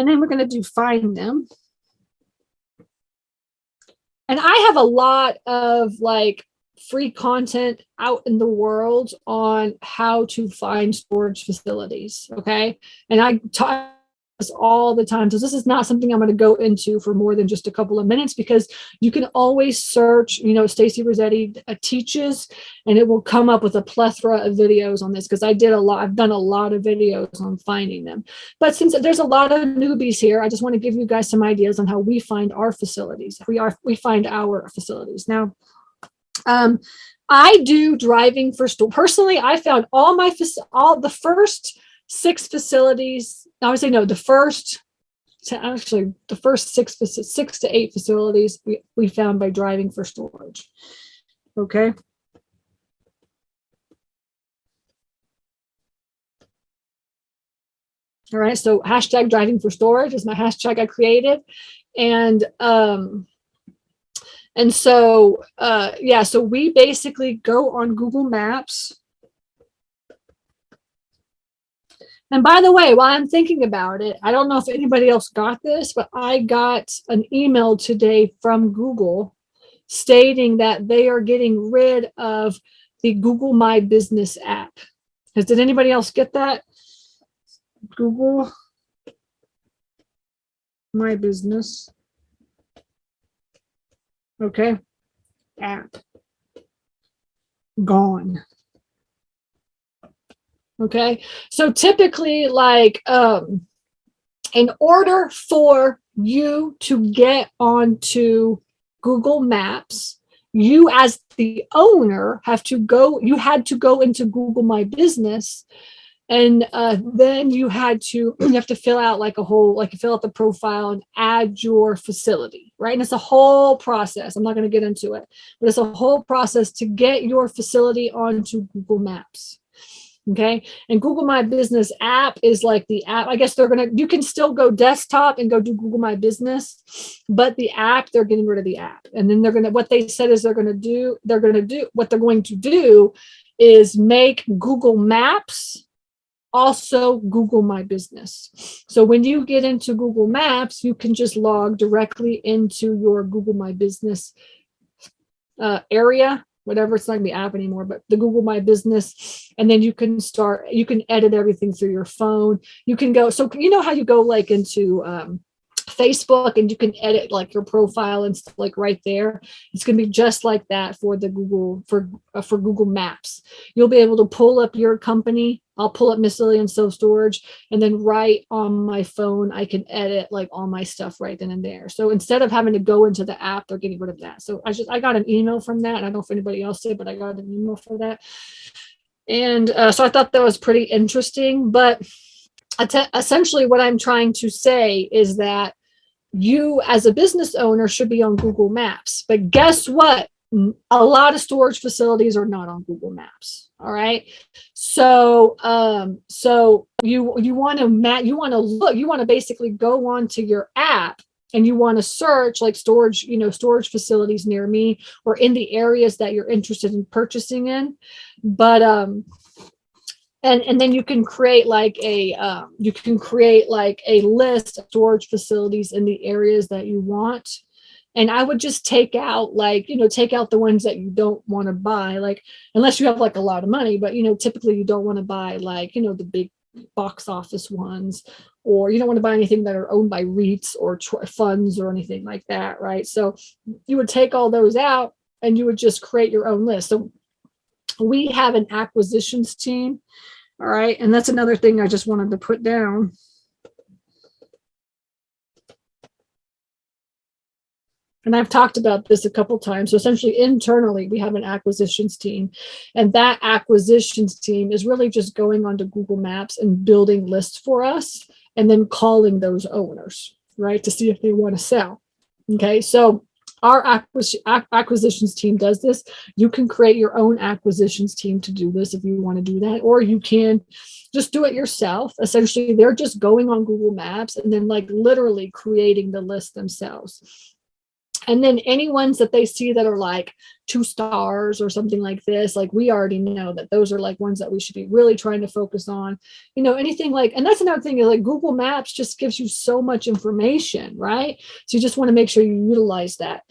And then we're going to do find them. And I have a lot of like free content out in the world on how to find storage facilities. Okay. And I talk this all the time. So this is not something I'm going to go into for more than just a couple of minutes, because you can always search, Stacy Rossetti teaches, and it will come up with a plethora of videos on this, because I've done a lot of videos on finding them. But since there's a lot of newbies here, I just want to give you guys some ideas on how we find our facilities. We find our facilities. Now, I do driving for store. Personally, I found all the first 6 facilities. I would say no, the first 6 to 8 facilities we found by driving for storage. Okay. All right. So hashtag driving for storage is my hashtag I created. And so, so we basically go on Google Maps. And by the way, while I'm thinking about it, I don't know if anybody else got this, but I got an email today from Google stating that they are getting rid of the Google My Business app. Did anybody else get that? Google My Business. Okay. App. Gone. Okay. So typically, like, in order for you to get onto Google Maps, you as the owner had to go into Google My Business. And then you have to fill out fill out the profile and add your facility, right? And it's a whole process. I'm not going to get into it, but it's a whole process to get your facility onto Google Maps. Okay. And Google My Business app is like the app. I guess you can still go desktop and go do Google My Business, but the app, they're getting rid of the app. And then what they're going to do is make Google Maps also Google My Business. So when you get into Google Maps, you can just log directly into your Google My Business area, whatever. It's not gonna be app anymore, but the Google My Business. And then you can edit everything through your phone. You can go, so you know how you go like into Facebook and you can edit like your profile and stuff like right there. It's going to be just like that for the Google for Google Maps. You'll be able to pull up your company. I'll pull up Miss Lillian Self Storage, and then right on my phone I can edit like all my stuff right then and there. So instead of having to go into the app, they're getting rid of that. So I got an email from that. I don't know if anybody else did, but I got an email for that. And so I thought that was pretty interesting. But essentially what I'm trying to say is that you as a business owner should be on Google Maps. But guess what? A lot of storage facilities are not on Google Maps. All right. So you want to basically go onto your app and you want to search like storage facilities near me or in the areas that you're interested in purchasing in. But and then you can create like a list of storage facilities in the areas that you want. And I would just take out the ones that you don't want to buy, like unless you have like a lot of money, but typically you don't want to buy like the big box office ones, or you don't want to buy anything that are owned by REITs or funds or anything like that, right? So you would take all those out and you would just create your own list. So we have an acquisitions team. All right. And that's another thing I just wanted to put down. And I've talked about this a couple of times. So essentially internally, we have an acquisitions team, and that acquisitions team is really just going onto Google Maps and building lists for us and then calling those owners, right, to see if they want to sell. Okay. So our acquisitions team does this. You can create your own acquisitions team to do this if you want to do that, or you can just do it yourself. Essentially, they're just going on Google Maps and then like literally creating the list themselves. And then any ones that they see that are like 2 stars or something like this, like we already know that those are like ones that we should be really trying to focus on. Anything like, and that's another thing is like Google Maps just gives you so much information, right? So you just want to make sure you utilize that.